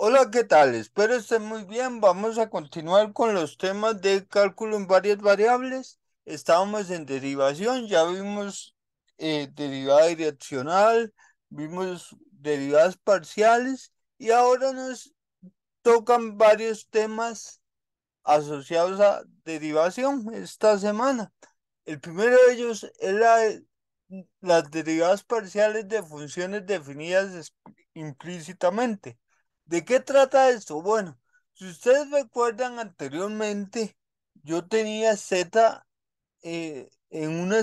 Hola, ¿qué tal? Espero estén muy bien. Vamos a continuar con los temas de cálculo en varias variables. Estábamos en derivación, ya vimos derivada direccional, vimos derivadas parciales y ahora nos tocan varios temas asociados a derivación esta semana. El primero de ellos es las derivadas parciales de funciones definidas implícitamente. ¿De qué trata esto? Bueno, si ustedes recuerdan anteriormente, yo tenía z en una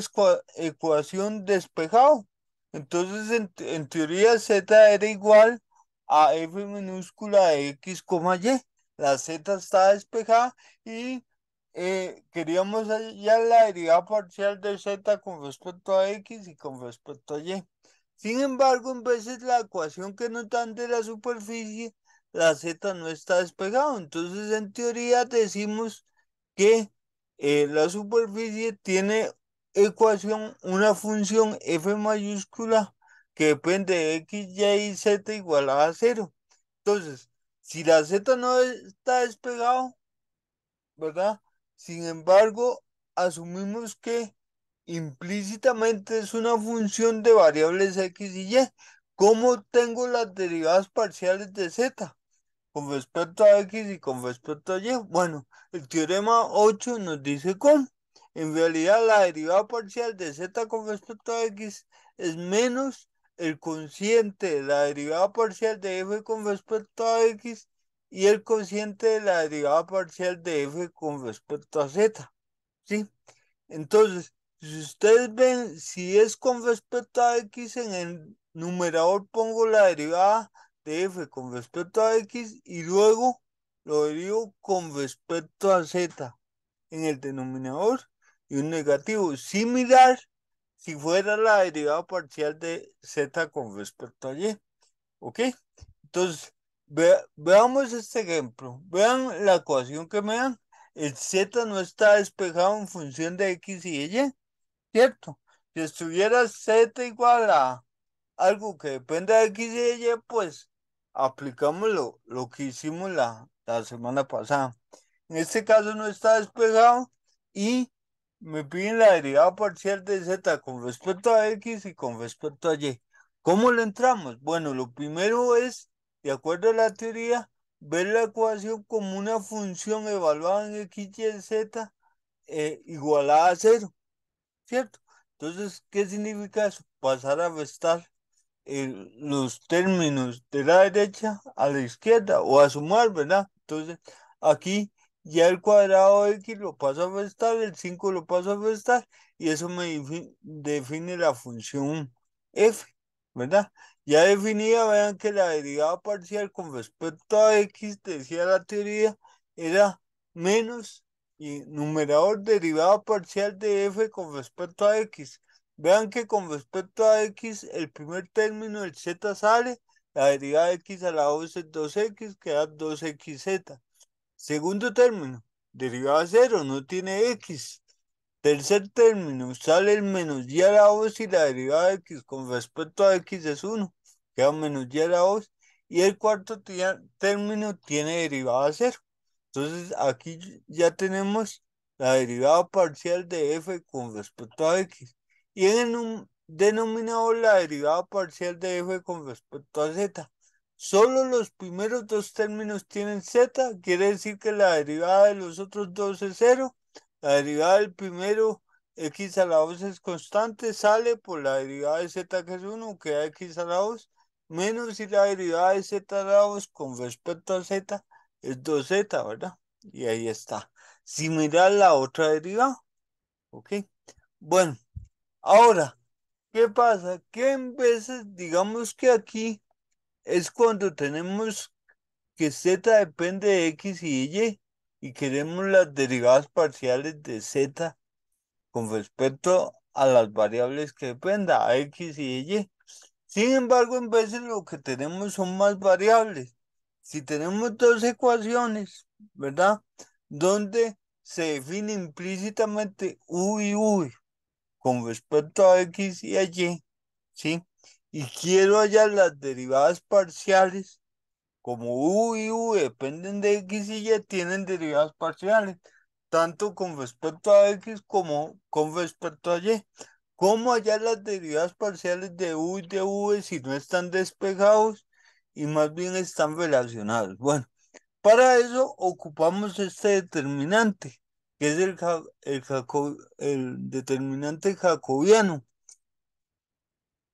ecuación despejado. Entonces, en teoría, z era igual a f minúscula de x, y. La z está despejada y queríamos hallar la derivada parcial de z con respecto a x y con respecto a y. Sin embargo, en veces la ecuación que nos dan de la superficie, la z no está despejada. Entonces, en teoría, decimos que la superficie tiene ecuación una función f mayúscula que depende de x, y y z igual a cero. Entonces, si la z no está despegado, ¿verdad? Sin embargo, asumimos que implícitamente es una función de variables x y y. ¿Cómo tengo las derivadas parciales de z? Con respecto a x y con respecto a y. Bueno, el teorema 8 nos dice cómo. En realidad, la derivada parcial de z con respecto a x es menos el cociente de la derivada parcial de f con respecto a x y el cociente de la derivada parcial de f con respecto a z. ¿Sí? Entonces, si ustedes ven, si es con respecto a x, en el numerador pongo la derivada de f con respecto a x y luego lo derivo con respecto a z en el denominador y un negativo similar si fuera la derivada parcial de z con respecto a y. ¿Ok? Entonces, veamos este ejemplo. Vean la ecuación que me dan. El z no está despejado en función de x y y, ¿cierto? Si estuviera z igual a algo que dependa de x y y, pues aplicamos lo que hicimos la semana pasada. En este caso no está despejado y me piden la derivada parcial de z con respecto a x y con respecto a y. ¿Cómo le entramos? Bueno, lo primero es, de acuerdo a la teoría, ver la ecuación como una función evaluada en x, y, z igualada a cero, ¿cierto? Entonces, ¿qué significa eso? Pasar a restar los términos de la derecha a la izquierda o a sumar, ¿verdad? Entonces, aquí ya el cuadrado de x lo paso a restar, el 5 lo paso a restar y eso me define la función f, ¿verdad? Ya definida, vean que la derivada parcial con respecto a x, decía la teoría, era menos y numerador derivada parcial de f con respecto a x. Vean que con respecto a x, el primer término del z sale, la derivada de x a la 2 es 2x, queda 2xz. Segundo término, derivada cero, no tiene x. Tercer término, sale el menos y a la 2 y la derivada de x con respecto a x es 1, queda menos y a la 2. Y el cuarto término tiene derivada cero. Entonces aquí ya tenemos la derivada parcial de f con respecto a x. Y en el denominador la derivada parcial de f con respecto a z. Solo los primeros dos términos tienen z, quiere decir que la derivada de los otros dos es cero. La derivada del primero, x a la 2 es constante, sale por la derivada de z que es 1, queda x a la 2, menos y la derivada de z a la 2 con respecto a z es 2z, ¿verdad? Y ahí está. Similar la otra derivada, ¿ok? Bueno, ahora, ¿qué pasa? Que en veces, digamos que aquí es cuando tenemos que z depende de x y y queremos las derivadas parciales de z con respecto a las variables que dependa, a x y y. Sin embargo, en veces lo que tenemos son más variables. Si tenemos dos ecuaciones, ¿verdad? Donde se define implícitamente u y v con respecto a x y a y, ¿sí? Y quiero hallar las derivadas parciales como u y u dependen de x y y, tienen derivadas parciales, tanto con respecto a x como con respecto a y. ¿Cómo hallar las derivadas parciales de u y de v si no están despegados y más bien están relacionados? Bueno, para eso ocupamos este determinante, que es el determinante jacobiano.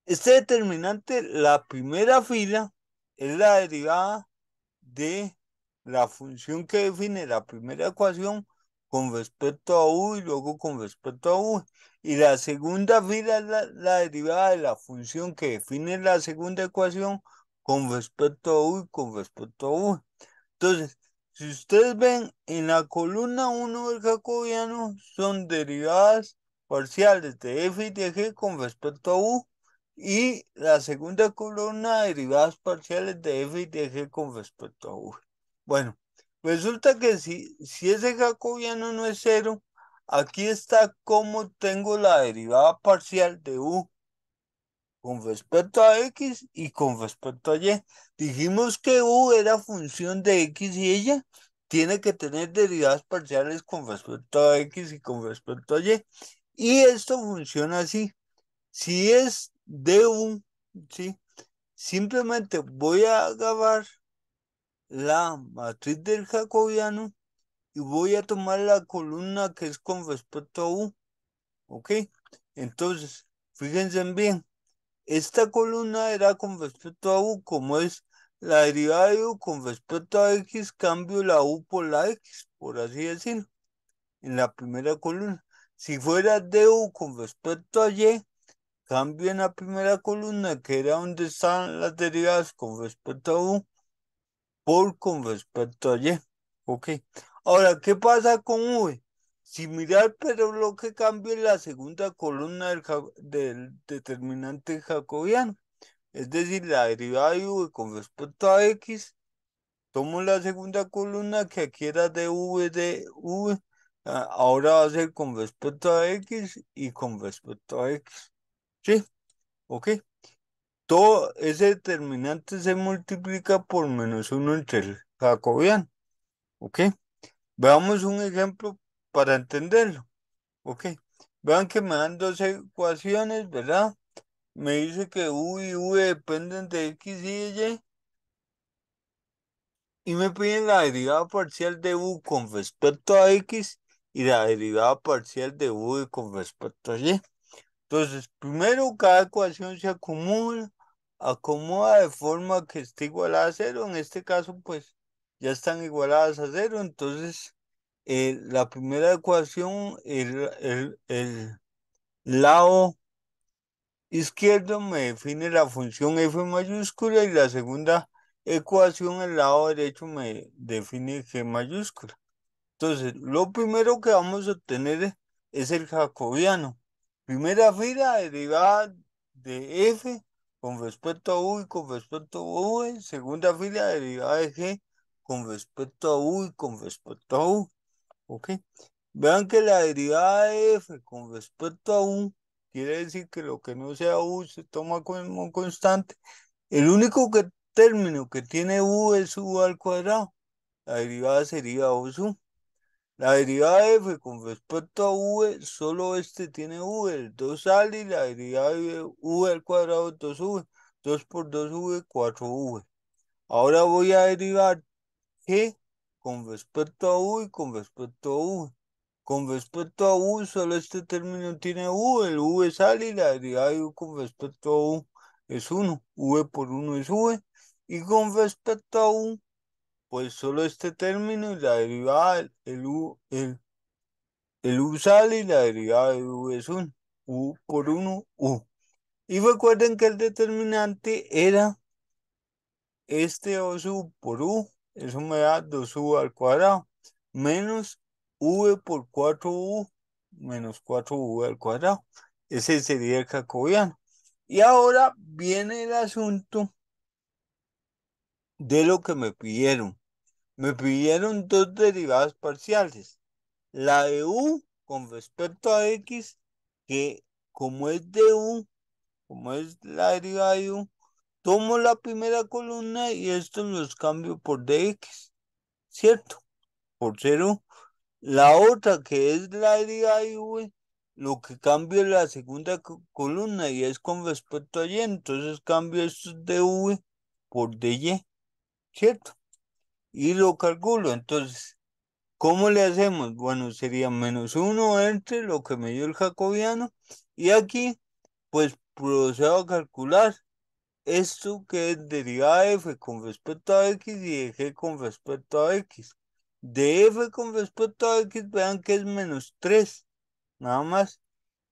Este determinante, la primera fila, es la derivada de la función que define la primera ecuación con respecto a u y luego con respecto a v. Y la segunda fila es la derivada de la función que define la segunda ecuación con respecto a u y con respecto a v. Entonces, si ustedes ven en la columna 1 del jacobiano, son derivadas parciales de f y de g con respecto a u, y la segunda columna, derivadas parciales de f y de g con respecto a u. Bueno, resulta que si ese jacobiano no es cero, aquí está cómo tengo la derivada parcial de u con respecto a x y con respecto a y. Dijimos que u era función de x y ella tiene que tener derivadas parciales con respecto a x y con respecto a y. Y esto funciona así. Si es du, ¿sí? Simplemente voy a agarrar la matriz del jacobiano y voy a tomar la columna que es con respecto a u. ¿Ok? Entonces, fíjense bien. Esta columna era con respecto a u, como es la derivada de u con respecto a x, cambio la u por la x, por así decirlo, en la primera columna. Si fuera du con respecto a y, cambio en la primera columna, que era donde están las derivadas con respecto a u, por con respecto a y. Ok. Ahora, ¿qué pasa con v? Similar, pero lo que cambio es la segunda columna del determinante jacobiano. Es decir, la derivada de v con respecto a x, tomo la segunda columna que aquí era de v, ahora va a ser con respecto a x y con respecto a x. ¿Sí? ¿Ok? Todo ese determinante se multiplica por -1 entre el jacobiano. ¿Ok? Veamos un ejemplo para entenderlo. ¿Ok? Vean que me dan dos ecuaciones, ¿verdad? Me dice que u y v dependen de x y y. Y me piden la derivada parcial de u con respecto a x y la derivada parcial de u con respecto a y. Entonces, primero cada ecuación se acomoda de forma que esté igualada a cero. En este caso, pues ya están igualadas a cero. Entonces, la primera ecuación, el lado izquierdo me define la función f mayúscula y la segunda ecuación, el lado derecho, me define g mayúscula. Entonces, lo primero que vamos a obtener es el jacobiano. Primera fila, derivada de f con respecto a u y con respecto a v. Segunda fila, derivada de g con respecto a u y con respecto a u. ¿Ok? Vean que la derivada de f con respecto a u quiere decir que lo que no sea u se toma como constante. El único término que tiene u es u al cuadrado. La derivada sería u sub. La derivada de f con respecto a v, solo este tiene v, el 2 sale, y la derivada de v al cuadrado es 2v. 2 por 2v, 4v. Ahora voy a derivar g con respecto a u y con respecto a v. Con respecto a u, solo este término tiene v, el v sale y la derivada de u con respecto a u es 1. V por 1 es v. Y con respecto a u, pues solo este término y la derivada, el u sale y la derivada de u es 1. U por 1, u. Y recuerden que el determinante era este 2u por u. Eso me da 2u al cuadrado. Menos v por 4u menos 4v al cuadrado. Ese sería el jacobiano. Y ahora viene el asunto de lo que me pidieron. Me pidieron dos derivadas parciales. La de u con respecto a x, que como es de u, como es la derivada de u, tomo la primera columna y estos los cambio por dx, ¿cierto? Por 0. La otra, que es la derivada de v, lo que cambio es la segunda columna y es con respecto a y, entonces cambio esto de v por dy, ¿cierto? Y lo calculo, entonces, ¿cómo le hacemos? Bueno, sería -1 entre lo que me dio el jacobiano y aquí, pues procedo a calcular esto que es derivada de f con respecto a x y de g con respecto a x. De f con respecto a x, vean que es -3, nada más.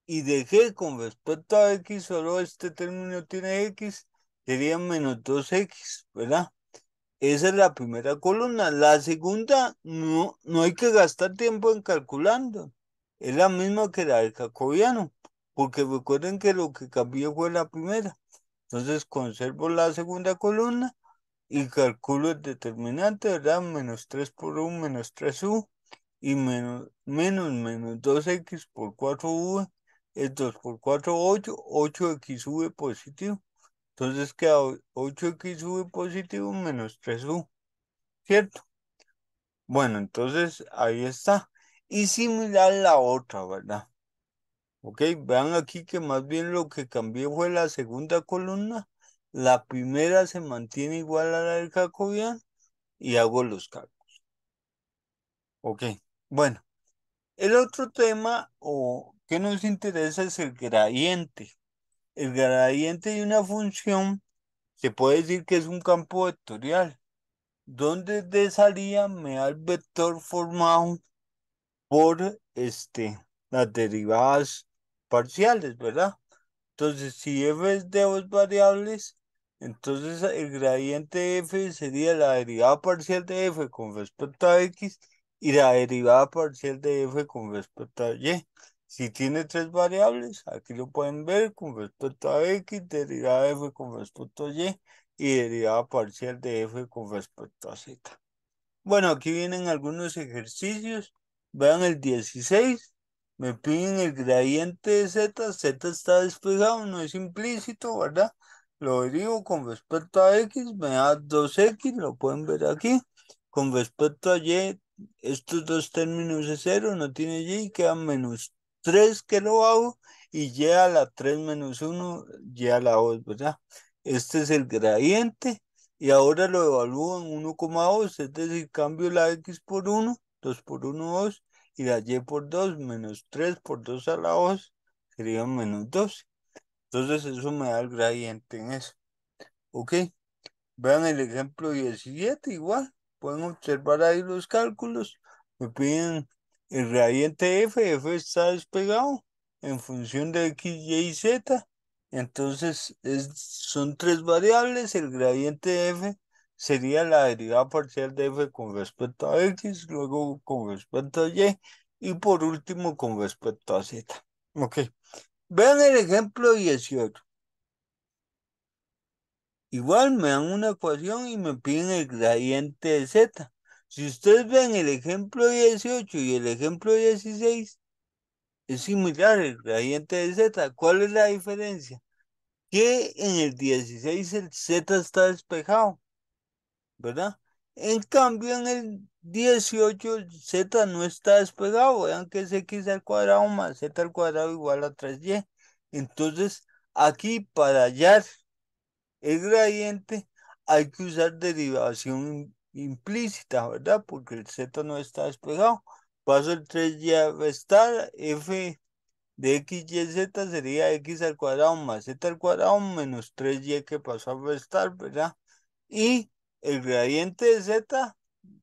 Y de g con respecto a x, solo este término tiene x, sería -2x, ¿verdad? Esa es la primera columna. La segunda, no hay que gastar tiempo en calculando. Es la misma que la del jacobiano, porque recuerden que lo que cambió fue la primera. Entonces conservo la segunda columna y calculo el determinante, ¿verdad? -3 por 1, -3u, y menos 2x por 4v, es 2 por 4, 8, 8xv positivo. Entonces queda 8xv positivo menos 3u, ¿cierto? Bueno, entonces ahí está. Y similar la otra, ¿verdad? Ok, vean aquí que más bien lo que cambié fue la segunda columna. La primera se mantiene igual a la del jacobiano y hago los cálculos. Ok, bueno, el otro tema o que nos interesa es el gradiente. El gradiente de una función se puede decir que es un campo vectorial, donde de salida me da el vector formado por las derivadas parciales, ¿verdad? Entonces, si f es de dos variables, entonces el gradiente de f sería la derivada parcial de f con respecto a x y la derivada parcial de f con respecto a y. Si tiene tres variables, aquí lo pueden ver con respecto a x, derivada de f con respecto a y derivada parcial de f con respecto a z. Bueno, aquí vienen algunos ejercicios. Vean el 16. Me piden el gradiente de z. Z está despejado, no es implícito, ¿verdad? Lo derivo con respecto a x, me da 2x, lo pueden ver aquí. Con respecto a y, estos dos términos es 0, no tiene y, queda -3 que lo hago, y y a la 3 menos 1, y a la 2, ¿verdad? Este es el gradiente. Y ahora lo evalúo en 1,2, es decir, cambio la x por 1, 2 por 1, 2, y la y por 2, -3 por 2 a la 2, sería -12. Entonces eso me da el gradiente en eso. ¿Ok? Vean el ejemplo 17 igual. Pueden observar ahí los cálculos. Me piden el gradiente f. F está despegado en función de x, y y z. Entonces son tres variables. El gradiente de f sería la derivada parcial de f con respecto a x, luego con respecto a y por último con respecto a z. Ok. Vean el ejemplo 18. Igual me dan una ecuación y me piden el gradiente de z. Si ustedes ven el ejemplo 18 y el ejemplo 16, es similar el gradiente de z. ¿Cuál es la diferencia? Que en el 16 el z está despejado, ¿verdad? En cambio, en el 18 el z no está despegado. Vean que es x al cuadrado más z al cuadrado igual a 3y. Entonces, aquí para hallar el gradiente hay que usar derivación implícita, ¿verdad? Porque el z no está despejado. Paso el 3y a restar, f de x, y, z sería x al cuadrado más z al cuadrado menos 3y que pasó a restar, ¿verdad? Y el gradiente de z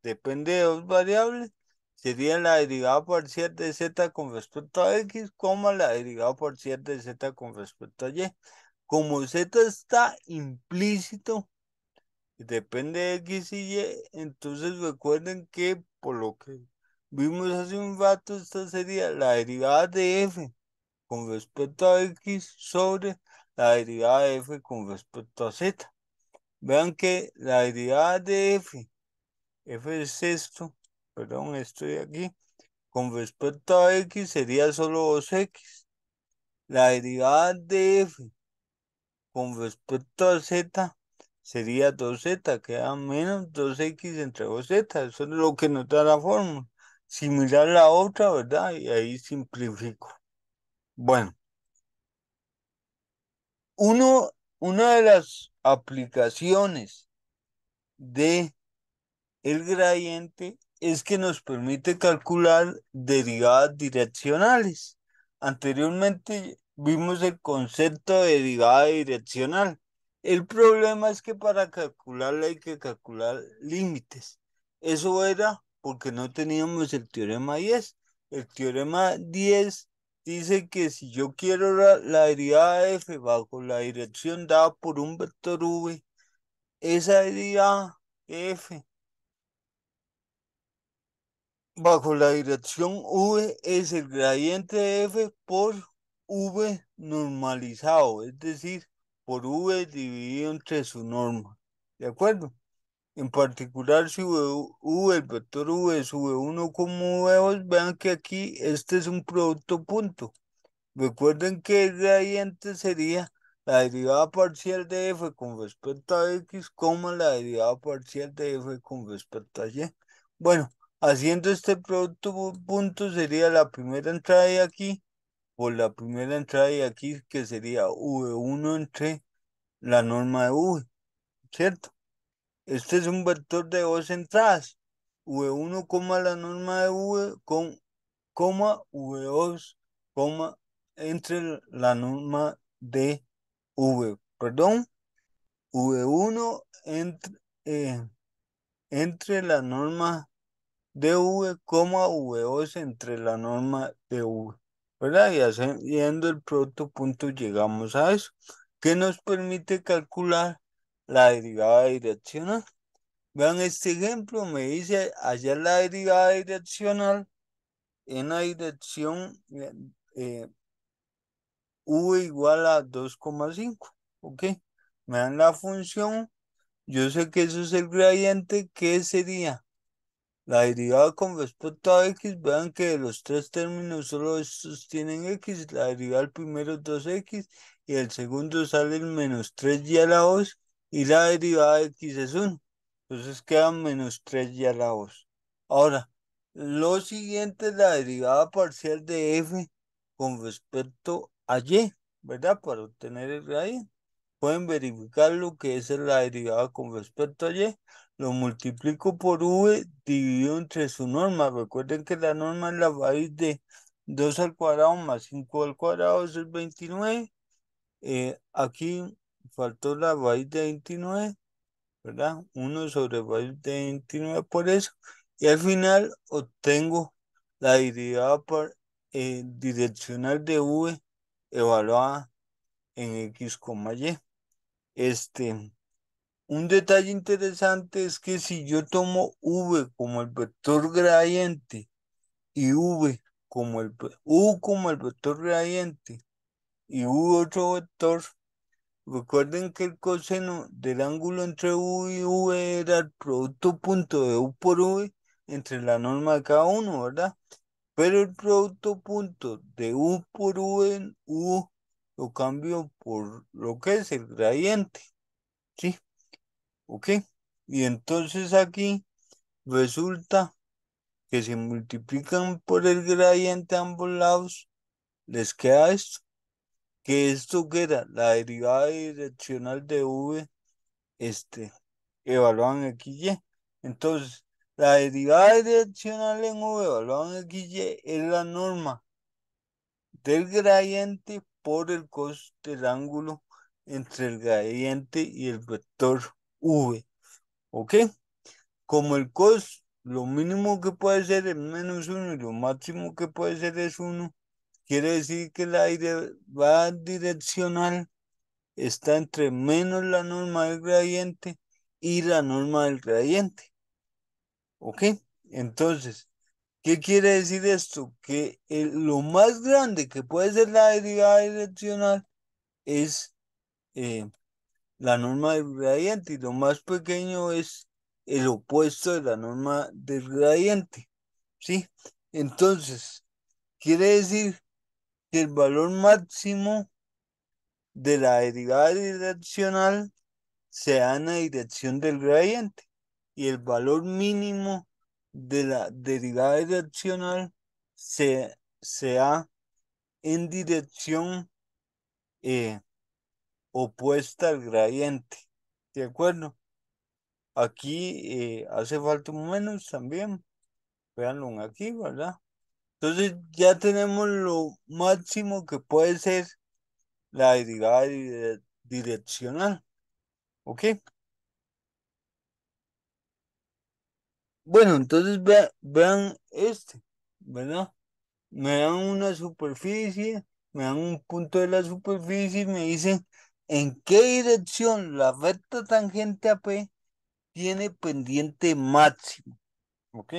depende de dos variables. Sería la derivada parcial de z con respecto a x, como la derivada parcial de z con respecto a y. Como z está implícito, depende de x y y, entonces recuerden que por lo que vimos hace un rato, esta sería la derivada de f con respecto a x sobre la derivada de f con respecto a z. Vean que la derivada de f es esto, perdón, estoy aquí, con respecto a x sería solo 2x. La derivada de f con respecto a z sería 2z, queda menos 2x entre 2z, eso es lo que nos da la fórmula. Similar a la otra, ¿verdad? Y ahí simplifico. Bueno, una de las aplicaciones de el gradiente es que nos permite calcular derivadas direccionales. Anteriormente vimos el concepto de derivada direccional. El problema es que para calcularla hay que calcular límites. Eso era porque no teníamos el teorema 10. El teorema 10 dice que si yo quiero la derivada de f bajo la dirección dada por un vector v, esa derivada f bajo la dirección v es el gradiente de f por v normalizado, es decir, por v dividido entre su norma. ¿De acuerdo? En particular, si el vector v es v1 como v2, vean que aquí este es un producto punto. Recuerden que el gradiente sería la derivada parcial de f con respecto a x, como la derivada parcial de f con respecto a y. Bueno, haciendo este producto punto sería la primera entrada de aquí, por la primera entrada de aquí, que sería v1 entre la norma de v, ¿cierto? Este es un vector de dos entradas, v1, la norma de v, coma v2, entre la norma de v, perdón, v1 entre la norma de v, v2 entre la norma de v, ¿verdad? Y haciendo el producto punto llegamos a eso, que nos permite calcular la derivada direccional. Vean este ejemplo, me dice hallar la derivada direccional en la dirección v igual a 2,5, ¿ok? Me dan la función, yo sé que eso es el gradiente, ¿qué sería? La derivada con respecto a x, vean que de los tres términos solo estos tienen x, la derivada del primero es 2x y el segundo sale el menos 3y a la 2 y la derivada de x es 1. Entonces queda menos 3y a la 2. Ahora, lo siguiente es la derivada parcial de f con respecto a y, ¿verdad? Para obtener el gradiente. Pueden verificar lo que es la derivada con respecto a y. Lo multiplico por v dividido entre su norma. Recuerden que la norma es la raíz de 2 al cuadrado más 5 al cuadrado, eso es 29. Aquí faltó la raíz de 29, ¿verdad? 1 sobre raíz de 29 por eso. Y al final obtengo la derivada direccional de v evaluada en x, y. Un detalle interesante es que si yo tomo v como el vector gradiente y u como el vector gradiente y u otro vector, recuerden que el coseno del ángulo entre u y v era el producto punto de u por v entre la norma de cada uno, ¿verdad? Pero el producto punto de u por v en u lo cambio por lo que es el gradiente, ¿sí? ¿Ok? Y entonces aquí resulta que si multiplican por el gradiente a ambos lados, les queda esto. Que esto que era la derivada direccional de v, evaluaban en XY. Entonces, la derivada direccional en v evaluaban en XY es la norma del gradiente por el cos del ángulo entre el gradiente y el vector v. ¿Ok? Como el cos, lo mínimo que puede ser es -1 y lo máximo que puede ser es 1, quiere decir que la derivada direccional está entre menos la norma del gradiente y la norma del gradiente. ¿Ok? Entonces, ¿qué quiere decir esto? Que lo más grande que puede ser la derivada direccional es la norma del gradiente y lo más pequeño es el opuesto de la norma del gradiente, ¿sí? Entonces, quiere decir que el valor máximo de la derivada direccional se da en la dirección del gradiente y el valor mínimo de la derivada direccional se da en dirección eh, opuesta al gradiente. ¿De acuerdo? Aquí hace falta un menos también. Véanlo aquí, ¿verdad? Entonces ya tenemos lo máximo que puede ser la derivada direccional. ¿Ok? Bueno, entonces vean este, ¿verdad? Me dan una superficie, me dan un punto de la superficie y me dicen en qué dirección la recta tangente a P tiene pendiente máximo. ¿Ok?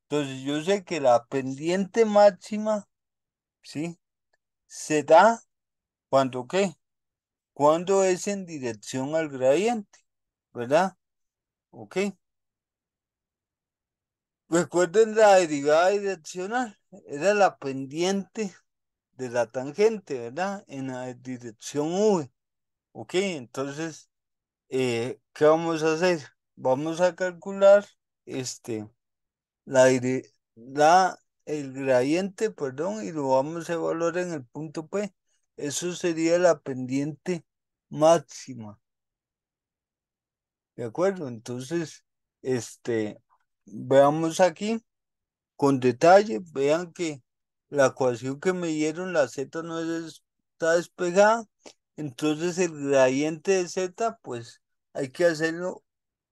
Entonces yo sé que la pendiente máxima, ¿sí? Se da cuando ¿qué? Cuando es en dirección al gradiente, ¿verdad? ¿Ok? Recuerden la derivada direccional, era la pendiente de la tangente, ¿verdad? En la dirección V. ¿Ok? Entonces, ¿qué vamos a hacer? Vamos a calcular este, el gradiente, perdón, y lo vamos a evaluar en el punto P. Eso sería la pendiente máxima. ¿De acuerdo? Entonces, veamos aquí con detalle, vean que la ecuación que me dieron, la z no está despegada, entonces el gradiente de z, pues hay que hacerlo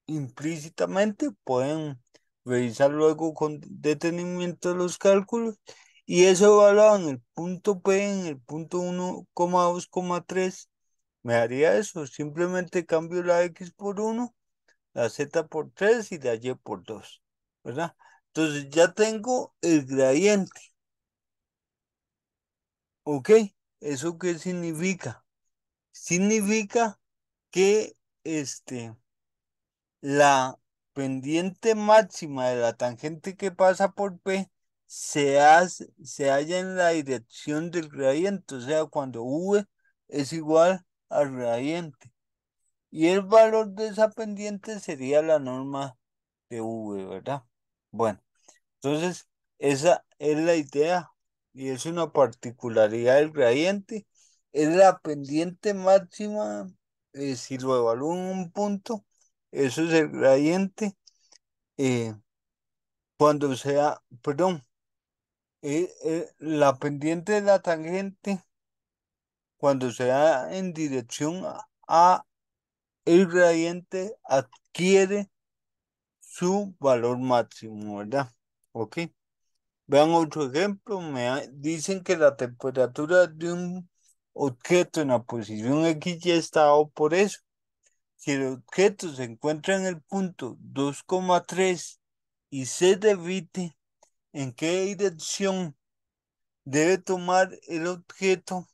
implícitamente, pueden revisar luego con detenimiento los cálculos, y eso evaluado en el punto P, en el punto 1,2,3, me daría eso, simplemente cambio la x por 1, la z por 3 y la y por 2, ¿verdad? Entonces ya tengo el gradiente, ¿ok? ¿Eso qué significa? Significa que la pendiente máxima de la tangente que pasa por P se halla en la dirección del gradiente, o sea, cuando V es igual al gradiente. Y el valor de esa pendiente sería la norma de V, ¿verdad? Bueno, entonces esa es la idea y es una particularidad del gradiente. Es la pendiente máxima, si lo evalúo en un punto, eso es el gradiente. eh, Cuando sea, perdón, la pendiente de la tangente, cuando sea en dirección a el gradiente, adquiere su valor máximo, ¿verdad? Ok. Vean otro ejemplo. Dicen que la temperatura de un objeto en la posición X y está dado por eso. Si el objeto se encuentra en el punto 2,3 y se derrite, ¿en qué dirección debe tomar el objeto?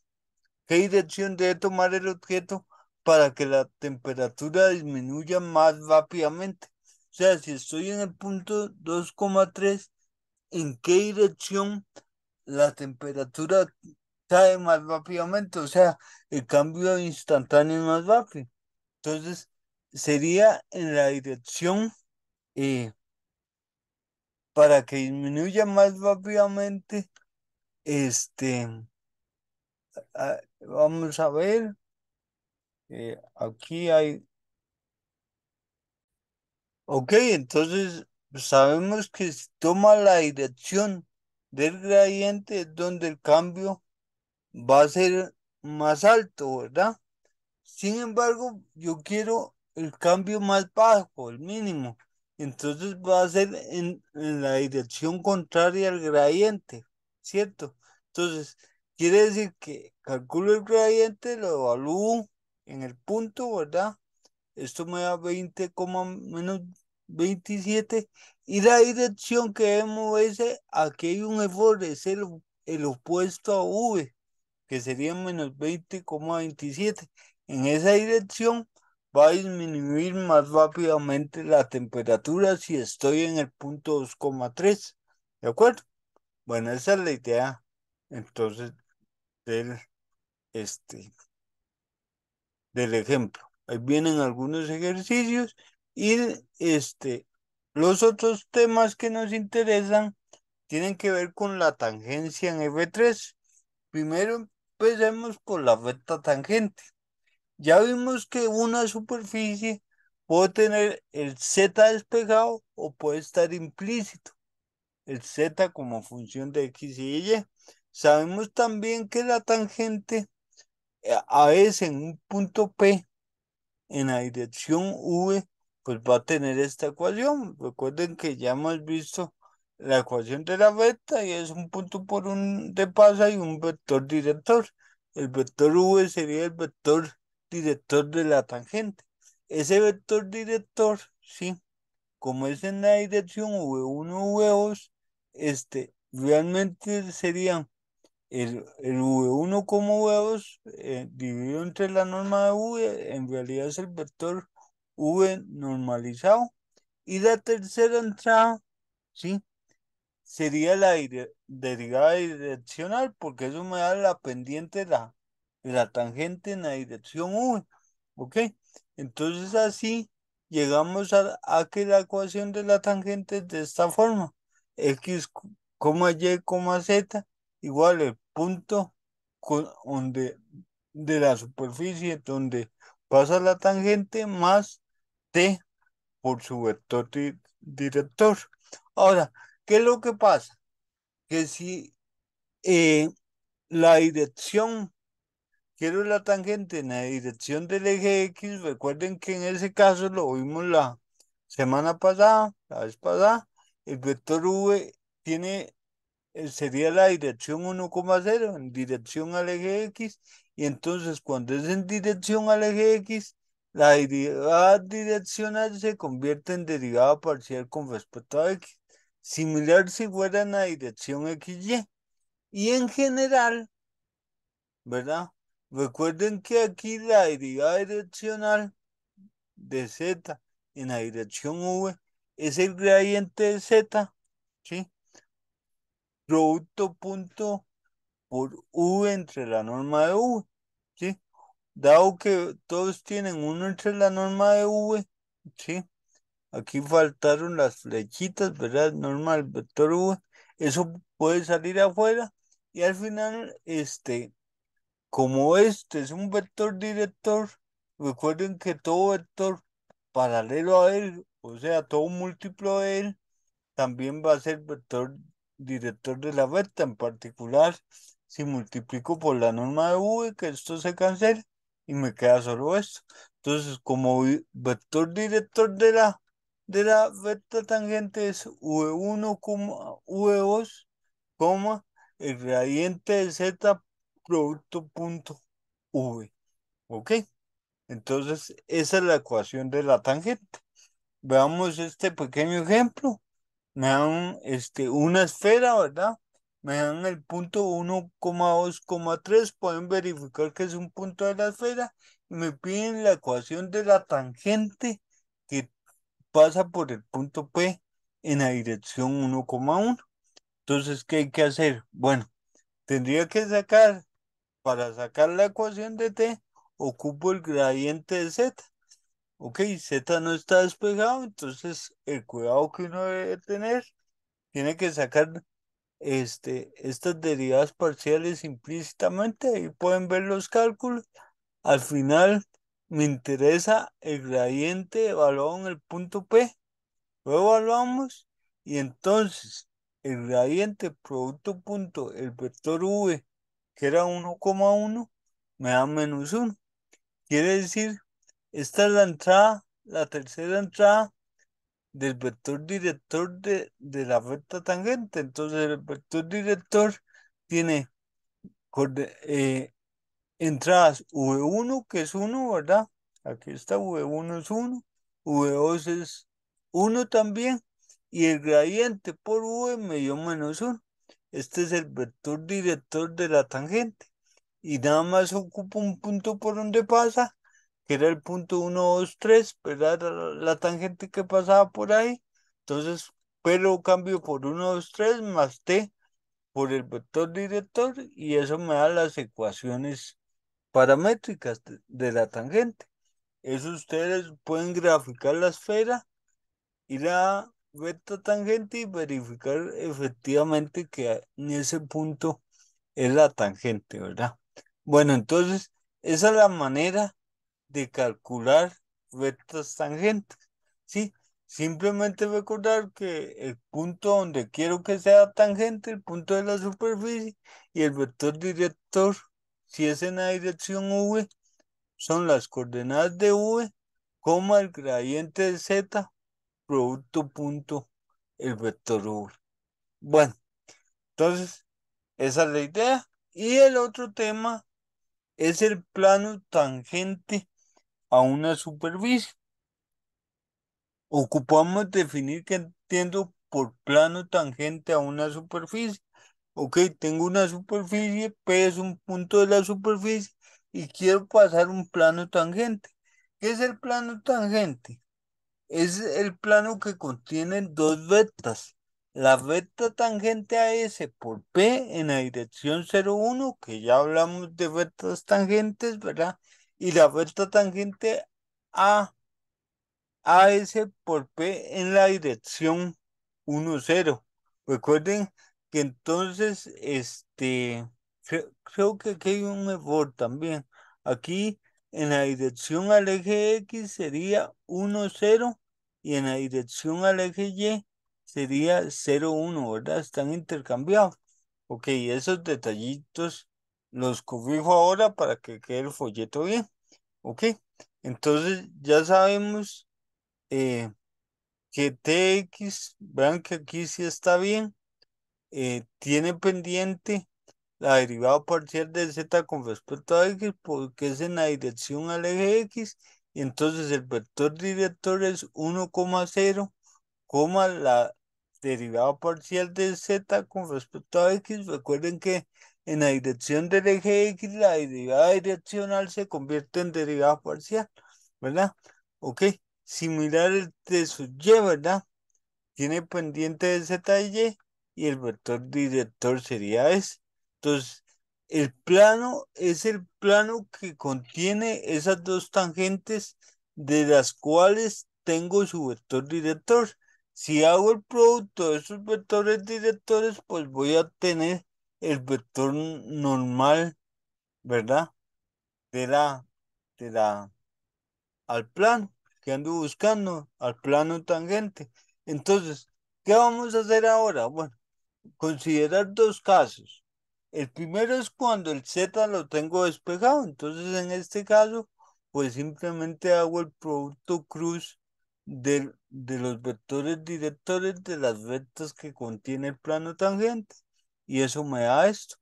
¿Qué dirección debe tomar el objeto para que la temperatura disminuya más rápidamente? O sea, si estoy en el punto 2,3, ¿en qué dirección la temperatura cae más rápidamente? O sea, el cambio instantáneo es más rápido. Entonces, sería en la dirección eh, para que disminuya más rápidamente. Este, Vamos a ver, aquí hay. Ok, entonces sabemos que si toma la dirección del gradiente es donde el cambio va a ser más alto, ¿verdad? Sin embargo, yo quiero el cambio más bajo, el mínimo. Entonces va a ser en la dirección contraria al gradiente, ¿cierto? Entonces, quiere decir que calculo el gradiente, lo evalúo en el punto, ¿verdad? Esto me da 20, menos 27. Y la dirección que vemos es, aquí hay un error, es el opuesto a V, que sería menos 20,27. En esa dirección va a disminuir más rápidamente la temperatura si estoy en el punto 2,3. ¿De acuerdo? Bueno, esa es la idea entonces del, este, del ejemplo. Ahí vienen algunos ejercicios y los otros temas que nos interesan tienen que ver con la tangencia en F3. Primero empecemos por la recta tangente. Ya vimos que una superficie puede tener el z despejado o puede estar implícito, el z como función de x y y. Sabemos también que la tangente a veces en un punto P en la dirección V, pues va a tener esta ecuación. Recuerden que ya hemos visto la ecuación de la recta y es un punto por un de pasa y un vector director. El vector V sería el vector director de la tangente. Ese vector director, sí, como es en la dirección V1, V2, realmente serían el V1 como V2 dividido entre la norma de V, en realidad es el vector V normalizado. Y la tercera entrada, ¿sí? Sería la derivada direccional, porque eso me da la pendiente de la tangente en la dirección V. ¿Ok? Entonces así llegamos a que la ecuación de la tangente es de esta forma. X, y, z igual el punto donde, de la superficie donde pasa la tangente más t por su vector director. Ahora, ¿qué es lo que pasa? Que si eh, la dirección, quiero la tangente en la dirección del eje X, recuerden que en ese caso lo vimos la semana pasada, la vez pasada, el vector V tiene, sería la dirección 1,0 en dirección al eje X, y entonces cuando es en dirección al eje X, la derivada direccional se convierte en derivada parcial con respecto a X, similar si fuera en la dirección XY. Y en general, ¿verdad? Recuerden que aquí la derivada direccional de Z en la dirección V es el gradiente de Z, ¿sí? Producto punto por V entre la norma de V, ¿sí? Dado que todos tienen uno entre la norma de V, ¿sí? Aquí faltaron las flechitas, ¿verdad? Normal, vector V, eso puede salir afuera y al final, como este es un vector director, recuerden que todo vector paralelo a él, o sea, todo múltiplo de él, también va a ser vector director de la recta. En particular, si multiplico por la norma de V, que esto se cancela y me queda solo esto. Entonces, como vector director de la recta tangente es V1, V2, el gradiente de Z producto punto V. ¿Ok? Entonces, esa es la ecuación de la tangente. Veamos este pequeño ejemplo. Me dan una esfera, ¿verdad? Me dan el punto 1,2,3. Pueden verificar que es un punto de la esfera. Y me piden la ecuación de la tangente que pasa por el punto P en la dirección 1,1. Entonces, ¿qué hay que hacer? Bueno, tendría que sacar, para sacar la ecuación de T, ocupo el gradiente de Z. Ok, Z no está despejado, entonces el cuidado que uno debe tener, tiene que sacar estas derivadas parciales implícitamente. Ahí pueden ver los cálculos. Al final me interesa el gradiente evaluado en el punto P. Lo evaluamos y entonces el gradiente producto punto, el vector V, que era 1,1, me da -1. Quiere decir, esta es la entrada, la tercera entrada del vector director de la recta tangente. Entonces el vector director tiene entradas V1, que es 1, ¿verdad? Aquí está, V1 es 1, V2 es 1 también, y el gradiente por V me dio -1. Este es el vector director de la tangente. Y nada más ocupa un punto por donde pasa, que era el punto 1, 2, 3, ¿verdad? La tangente que pasaba por ahí. Entonces, pero cambio por 1, 2, 3 más t por el vector director y eso me da las ecuaciones paramétricas de la tangente. Eso ustedes pueden graficar la esfera y la recta tangente y verificar efectivamente que en ese punto es la tangente, ¿verdad? Bueno, entonces esa es la manera de calcular rectas tangentes, ¿sí? Simplemente recordar que el punto donde quiero que sea tangente, el punto de la superficie, y el vector director, si es en la dirección V, son las coordenadas de V, coma el gradiente de Z, producto punto, el vector V. Bueno, entonces, esa es la idea. Y el otro tema es el plano tangente a una superficie. Ocupamos definir qué entiendo por plano tangente a una superficie. Ok, tengo una superficie, P es un punto de la superficie y quiero pasar un plano tangente. ¿Qué es el plano tangente? Es el plano que contiene dos rectas. La recta tangente a S por P en la dirección 0,1, que ya hablamos de rectas tangentes, ¿verdad? Y la recta tangente a AS por P en la dirección 1,0. Recuerden que entonces, creo que aquí hay un error también. Aquí en la dirección al eje X sería 1,0 y en la dirección al eje Y sería 0,1, ¿verdad? Están intercambiados. Ok, esos detallitos los corrijo ahora para que quede el folleto bien. Ok, entonces ya sabemos. eh, que TX, vean que aquí sí está bien, tiene pendiente la derivada parcial de Z con respecto a X porque es en la dirección al eje X y entonces el vector director es 1,0, la derivada parcial de Z con respecto a X. Recuerden que en la dirección del eje X la derivada direccional se convierte en derivada parcial, ¿verdad? Ok, similar el de su Y, ¿verdad? Tiene pendiente de Z y el vector director sería ese. Entonces, el plano es el plano que contiene esas dos tangentes de las cuales tengo su vector director. Si hago el producto de esos vectores directores, pues voy a tener el vector normal, ¿verdad? De la, al plano que ando buscando, al plano tangente. Entonces, ¿qué vamos a hacer ahora? Bueno, considerar dos casos. El primero es cuando el Z lo tengo despejado. Entonces, en este caso, pues simplemente hago el producto cruz de los vectores directores de las rectas que contiene el plano tangente. Y eso me da esto.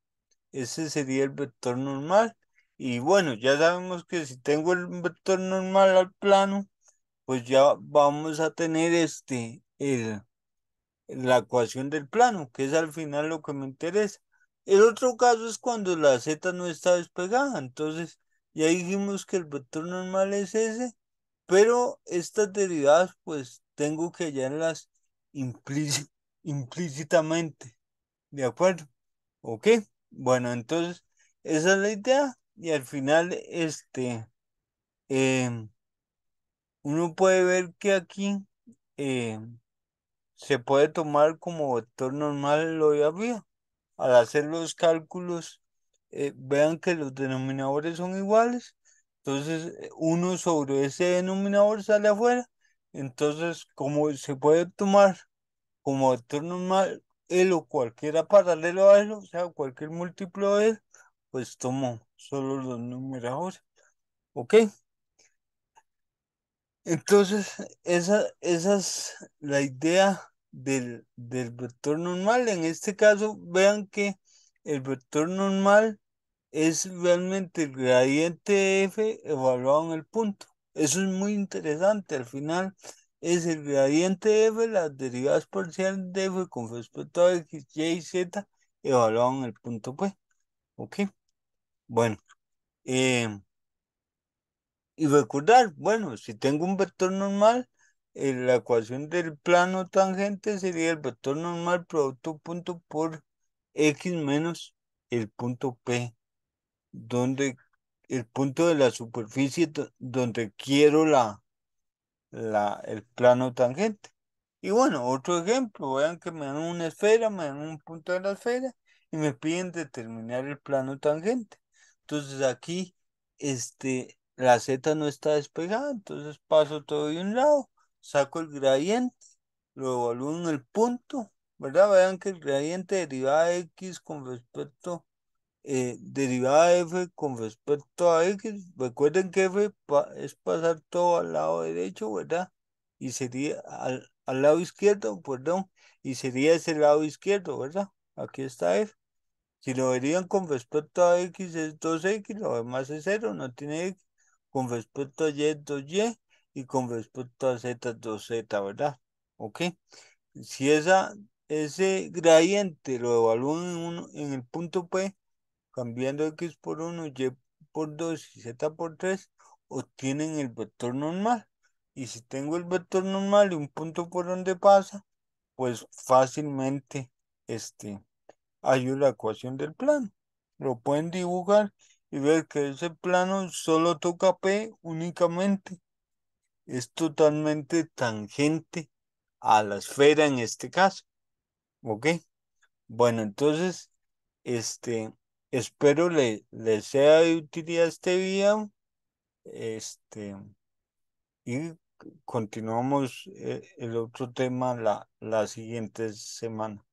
Ese sería el vector normal. Y bueno, ya sabemos que si tengo el vector normal al plano, pues ya vamos a tener la ecuación del plano, que es al final lo que me interesa. El otro caso es cuando la z no está despegada. Entonces, ya dijimos que el vector normal es ese, pero estas derivadas, pues tengo que hallarlas implícitamente. ¿De acuerdo? ¿Ok? Bueno, entonces, esa es la idea. Y al final, em, uno puede ver que aquí se puede tomar como vector normal lo de arriba. Al hacer los cálculos, vean que los denominadores son iguales. Entonces, uno sobre ese denominador sale afuera. Entonces, como se puede tomar como vector normal él o cualquiera paralelo a él, o sea, cualquier múltiplo de él, pues tomo solo los numeradores. ¿Ok? Entonces, esa es la idea del vector normal. En este caso, vean que el vector normal es realmente el gradiente de f evaluado en el punto. Eso es muy interesante. Al final, es el gradiente de f, las derivadas parciales de f con respecto a x, y y z evaluado en el punto P. ¿Ok? Bueno. em, y recordar, bueno, si tengo un vector normal, la ecuación del plano tangente sería el vector normal producto punto por x menos el punto P, donde el punto de la superficie donde quiero el plano tangente. Y bueno, otro ejemplo, vean que me dan una esfera, me dan un punto de la esfera y me piden determinar el plano tangente. Entonces aquí, la Z no está despegada, entonces paso todo de un lado, saco el gradiente, lo evalúo en el punto, ¿verdad? Vean que el gradiente derivada de X con respecto derivada de f con respecto a x, recuerden que f es pasar todo al lado derecho, ¿verdad? Y sería al lado izquierdo, perdón, y sería ese lado izquierdo, ¿verdad? Aquí está f. Si lo verían con respecto a x es 2x, lo demás es cero, no tiene x. Con respecto a y es 2y y con respecto a z es 2z, ¿verdad? ¿Ok? Si ese gradiente lo evalúan en el punto P, cambiando x por uno y por 2 y z por 3 obtienen el vector normal. Y si tengo el vector normal y un punto por donde pasa, pues fácilmente hallo la ecuación del plano. Lo pueden dibujar y ver que ese plano solo toca P únicamente. Es totalmente tangente a la esfera en este caso. ¿Ok? Bueno, entonces, este, espero le sea de utilidad este video, y continuamos el otro tema la siguiente semana.